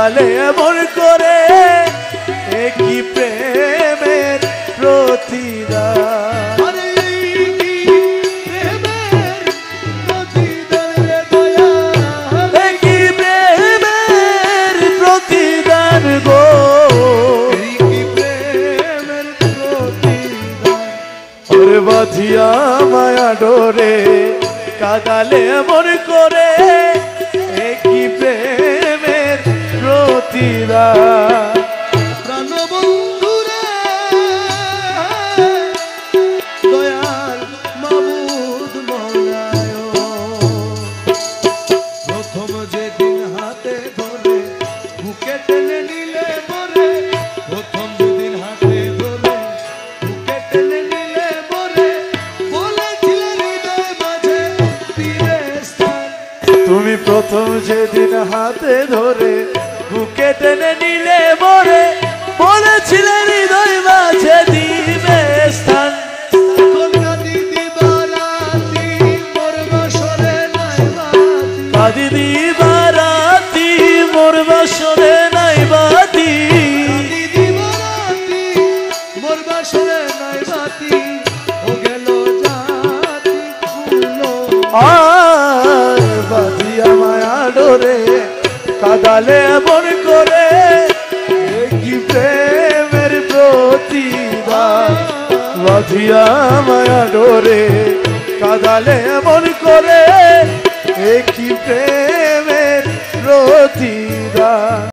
কাদালে এমন করে একই প্রেমের প্রতিদান একই প্রেমের প্রতিদান গো ওরে বাঁধিয়া মায়া ডোরে কাদালে এমন করে একই প্রেমের প্রতিদান প্রাণবন্ধুরে দয়াল মাবুদ মৌলায় প্রথম যেদিন হাতে ধরে বুকে টেনে নিলে মরে প্রথম যেদিন হাতে ধরে বুকে টেনে নিলে মরে বলেছিলে হৃদয় মাঝে দিবে স্থান তুমি প্রথম যেদিন হাতে ধরে বুকে টেনে নিলে মরে বলেছিলে হৃদয় মাঝে দিবে স্থান কাঁদি দিবারাতি মোর বাসরে নাই বাতি মোর বাসরে নাই বাতি ও গেল জাতি আর বাঁধিয়া মায়া ডোরে কাদালে এমন করে কি প্রেমের প্রতিদান বাঁধিয়া মায়া ডোরে কাদালে এমন করে কি প্রেমের প্রতিদান